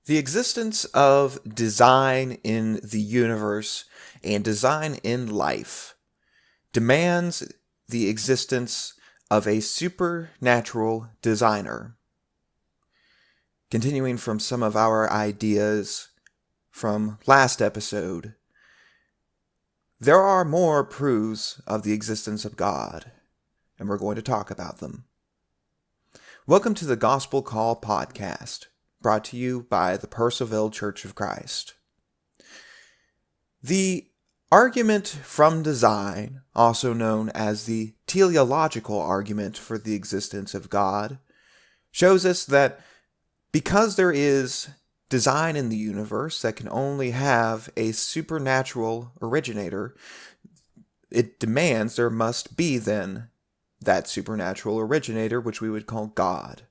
The existence of design in the universe and design in life demands the existence of a supernatural designer. Continuing from some of our ideas from last episode, there are more proofs of the existence of God, and we're going to talk about them. Welcome to the Gospel Call podcast, brought to you by the Purcellville Church of Christ. The argument from design, also known as the teleological argument for the existence of God, shows us that because there is design in the universe that can only have a supernatural originator, it demands there must be then that supernatural originator, which we would call God.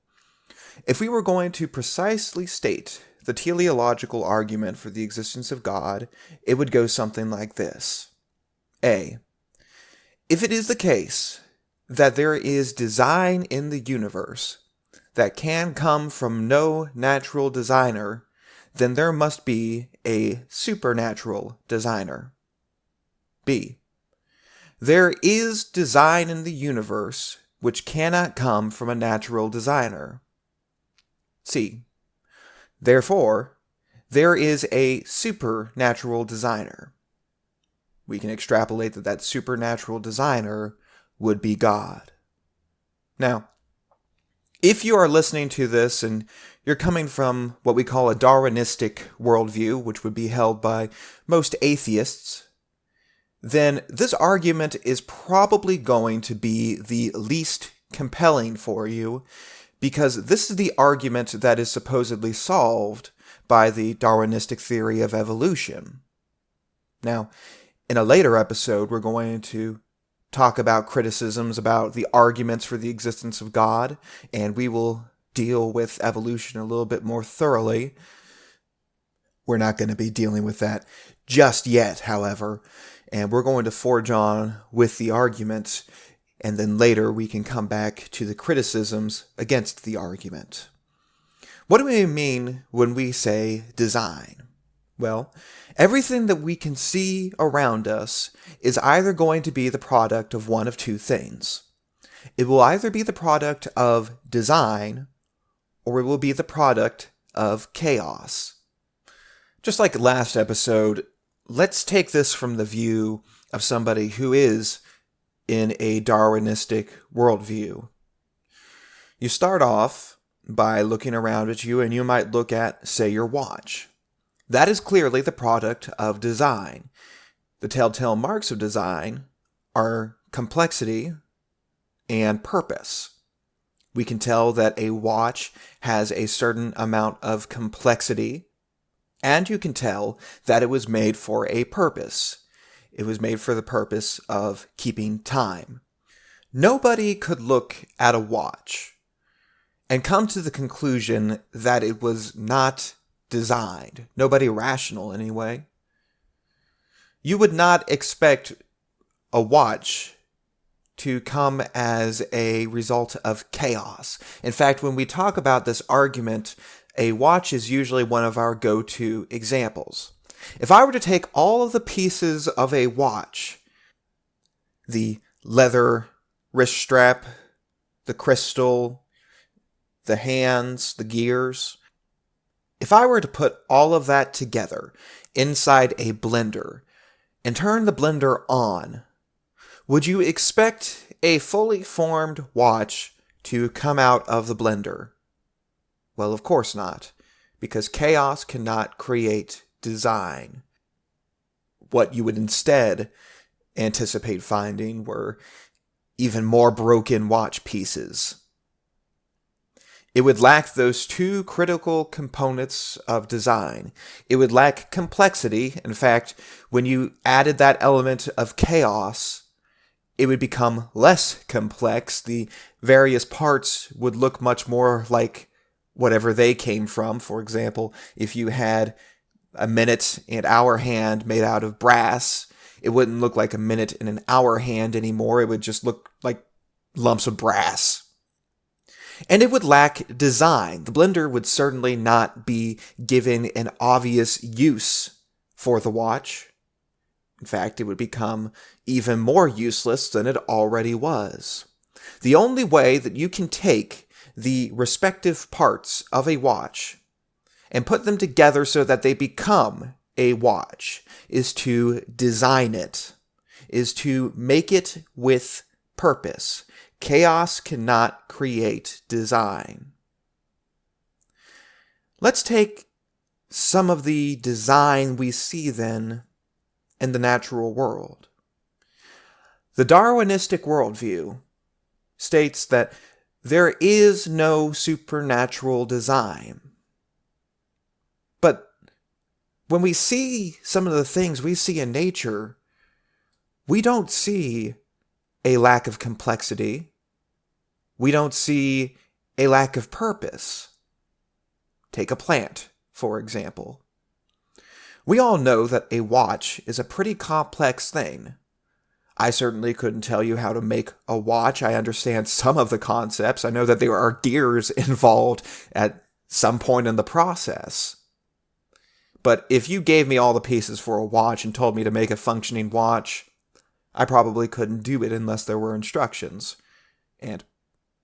If we were going to precisely state the teleological argument for the existence of God, it would go something like this. A. If it is the case that there is design in the universe that can come from no natural designer, then there must be a supernatural designer. B. There is design in the universe which cannot come from a natural designer. C. Therefore, there is a supernatural designer. We can extrapolate that supernatural designer would be God. Now, if you are listening to this and you're coming from what we call a Darwinistic worldview, which would be held by most atheists, then this argument is probably going to be the least compelling for you, because this is the argument that is supposedly solved by the Darwinistic theory of evolution. Now, in a later episode, we're going to talk about criticisms about the arguments for the existence of God, and we will deal with evolution a little bit more thoroughly. We're not going to be dealing with that just yet, however, and we're going to forge on with the arguments, and then later we can come back to the criticisms against the argument. What do we mean when we say design? Well, everything that we can see around us is either going to be the product of one of two things. It will either be the product of design, or it will be the product of chaos. Just like last episode, let's take this from the view of somebody who is in a Darwinistic worldview. You start off by looking around at you, and you might look at, say, your watch. That is clearly the product of design. The telltale marks of design are complexity and purpose. We can tell that a watch has a certain amount of complexity, and you can tell that it was made for a purpose. It was made for the purpose of keeping time. Nobody could look at a watch and come to the conclusion that it was not designed. Nobody rational, anyway. You would not expect a watch to come as a result of chaos. In fact, when we talk about this argument, a watch is usually one of our go-to examples. If I were to take all of the pieces of a watch, the leather wrist strap, the crystal, the hands, the gears, if I were to put all of that together inside a blender and turn the blender on, would you expect a fully formed watch to come out of the blender? Well, of course not, because chaos cannot create design. What you would instead anticipate finding were even more broken watch pieces. It would lack those two critical components of design. It would lack complexity. In fact, when you added that element of chaos, it would become less complex. The various parts would look much more like whatever they came from. For example, if you had a minute and hour hand made out of brass, it wouldn't look like a minute and an hour hand anymore. It would just look like lumps of brass. And it would lack design. The blender would certainly not be given an obvious use for the watch. In fact, it would become even more useless than it already was. The only way that you can take the respective parts of a watch and put them together so that they become a watch is to design it, is to make it with purpose. Chaos cannot create design. Let's take some of the design we see then in the natural world. The Darwinistic worldview states that there is no supernatural design. But when we see some of the things we see in nature, we don't see a lack of complexity. We don't see a lack of purpose. Take a plant, for example. We all know that a watch is a pretty complex thing. I certainly couldn't tell you how to make a watch. I understand some of the concepts. I know that there are gears involved at some point in the process. But if you gave me all the pieces for a watch and told me to make a functioning watch, I probably couldn't do it unless there were instructions. And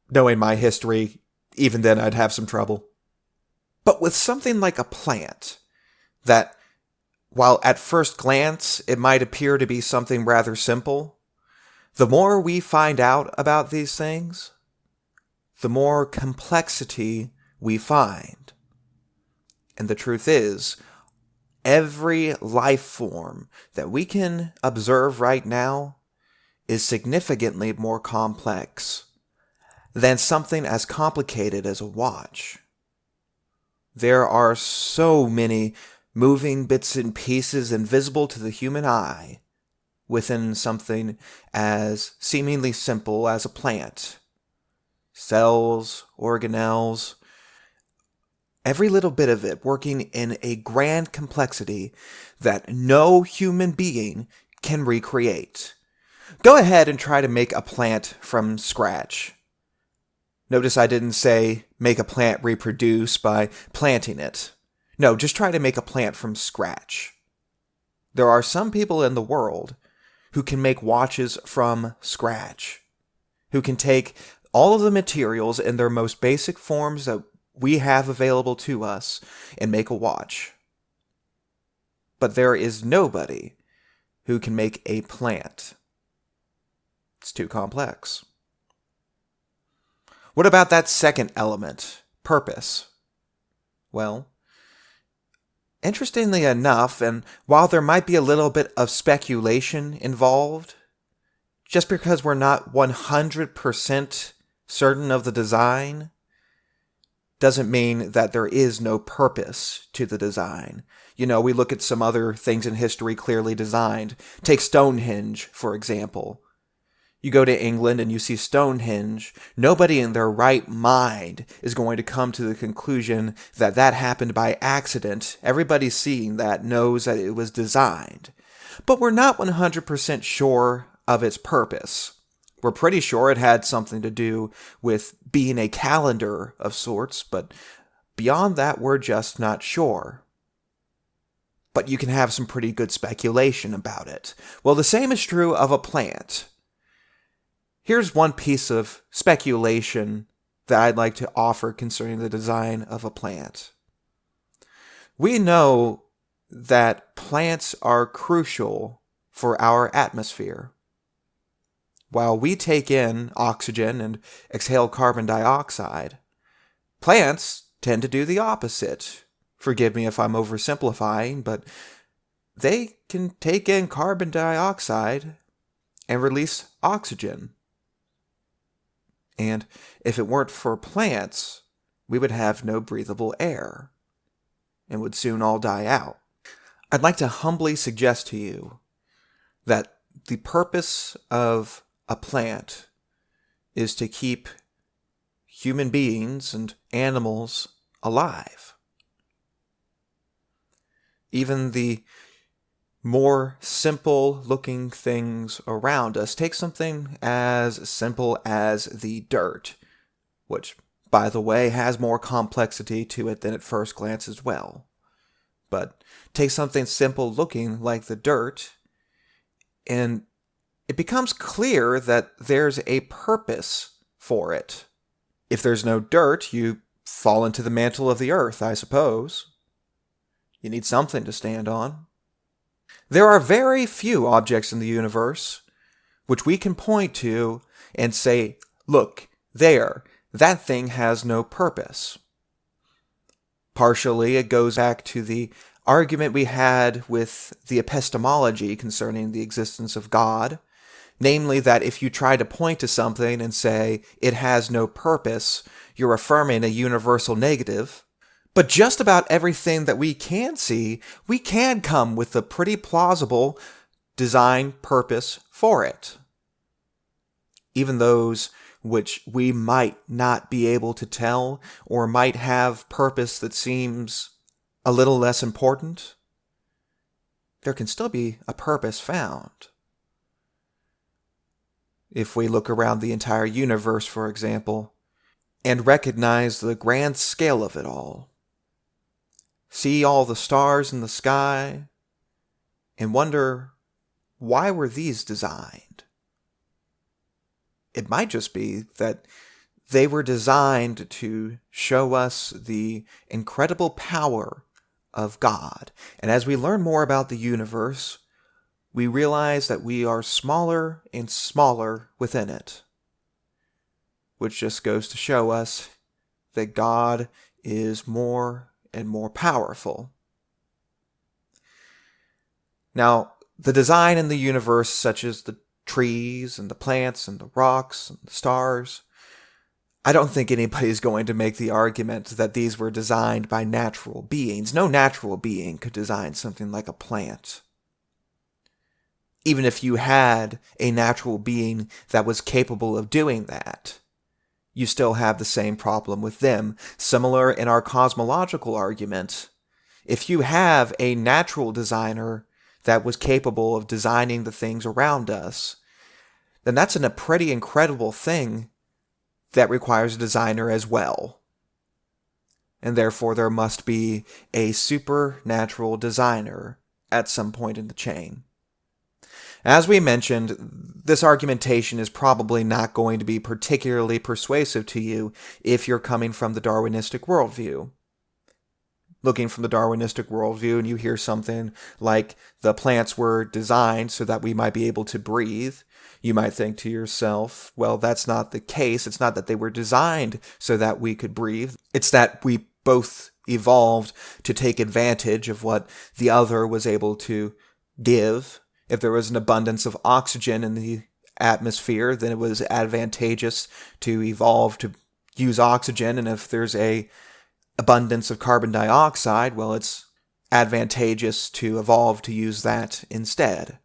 knowing my history, even then I'd have some trouble. But with something like a plant, that while at first glance it might appear to be something rather simple, the more we find out about these things, the more complexity we find. And the truth is, every life form that we can observe right now is significantly more complex than something as complicated as a watch. There are so many moving bits and pieces invisible to the human eye within something as seemingly simple as a plant. Cells, organelles, every little bit of it working in a grand complexity that no human being can recreate. Go ahead and try to make a plant from scratch. Notice I didn't say make a plant reproduce by planting it. No, just try to make a plant from scratch. There are some people in the world who can make watches from scratch, who can take all of the materials in their most basic forms that we have available to us and make a watch. But there is nobody who can make a plant. It's too complex. What about that second element, purpose? Well, interestingly enough, and while there might be a little bit of speculation involved, just because we're not 100% certain of the design, doesn't mean that there is no purpose to the design. You know, we look at some other things in history clearly designed. Take Stonehenge, for example. You go to England and you see Stonehenge, nobody in their right mind is going to come to the conclusion that that happened by accident. Everybody seeing that knows that it was designed. But we're not 100% sure of its purpose. We're pretty sure it had something to do with being a calendar of sorts, but beyond that, we're just not sure. But you can have some pretty good speculation about it. Well, the same is true of a plant. Here's one piece of speculation that I'd like to offer concerning the design of a plant. We know that plants are crucial for our atmosphere. While we take in oxygen and exhale carbon dioxide, plants tend to do the opposite. Forgive me if I'm oversimplifying, but they can take in carbon dioxide and release oxygen. And if it weren't for plants, we would have no breathable air and would soon all die out. I'd like to humbly suggest to you that the purpose of a plant is to keep human beings and animals alive. Even the more simple looking things around us. Take something as simple as the dirt, which by the way, has more complexity to it than at first glance as well. But take something simple looking like the dirt, and it becomes clear that there's a purpose for it. If there's no dirt, you fall into the mantle of the earth, I suppose. You need something to stand on. There are very few objects in the universe which we can point to and say, look, there, that thing has no purpose. Partially, it goes back to the argument we had with the epistemology concerning the existence of God, namely that if you try to point to something and say it has no purpose, you're affirming a universal negative. But just about everything that we can see, we can come with a pretty plausible design purpose for it. Even those which we might not be able to tell or might have purpose that seems a little less important, there can still be a purpose found. If we look around the entire universe, for example, and recognize the grand scale of it all, see all the stars in the sky, and wonder, why were these designed? It might just be that they were designed to show us the incredible power of God. And as we learn more about the universe, we realize that we are smaller and smaller within it, which just goes to show us that God is more and more powerful. Now, the design in the universe, such as the trees and the plants and the rocks and the stars, I don't think anybody's going to make the argument that these were designed by natural beings. No natural being could design something like a plant. Even if you had a natural being that was capable of doing that, you still have the same problem with them. Similar in our cosmological argument, if you have a natural designer that was capable of designing the things around us, then that's a pretty incredible thing that requires a designer as well. And therefore there must be a supernatural designer at some point in the chain. As we mentioned, this argumentation is probably not going to be particularly persuasive to you if you're coming from the Darwinistic worldview. Looking from the Darwinistic worldview and you hear something like the plants were designed so that we might be able to breathe, you might think to yourself, well, that's not the case. It's not that they were designed so that we could breathe. It's that we both evolved to take advantage of what the other was able to give. If there was an abundance of oxygen in the atmosphere, then it was advantageous to evolve to use oxygen. And if there's a abundance of carbon dioxide, well, it's advantageous to evolve to use that instead.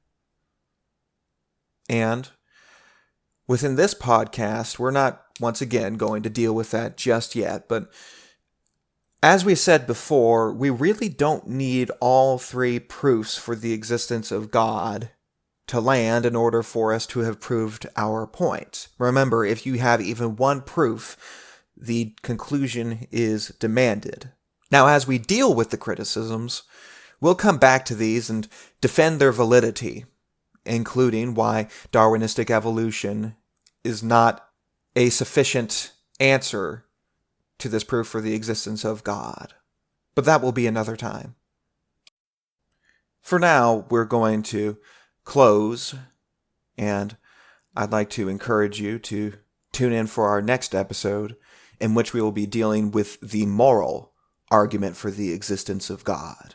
And within this podcast, we're not, once again, going to deal with that just yet, but as we said before, we really don't need all three proofs for the existence of God to land in order for us to have proved our point. Remember, if you have even one proof, the conclusion is demanded. Now, as we deal with the criticisms, we'll come back to these and defend their validity, including why Darwinistic evolution is not a sufficient answer to this proof for the existence of God. But that will be another time. For now, we're going to close, and I'd like to encourage you to tune in for our next episode, in which we will be dealing with the moral argument for the existence of God.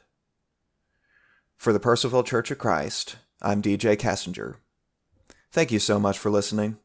For the Percival Church of Christ, I'm DJ Kessinger. Thank you so much for listening.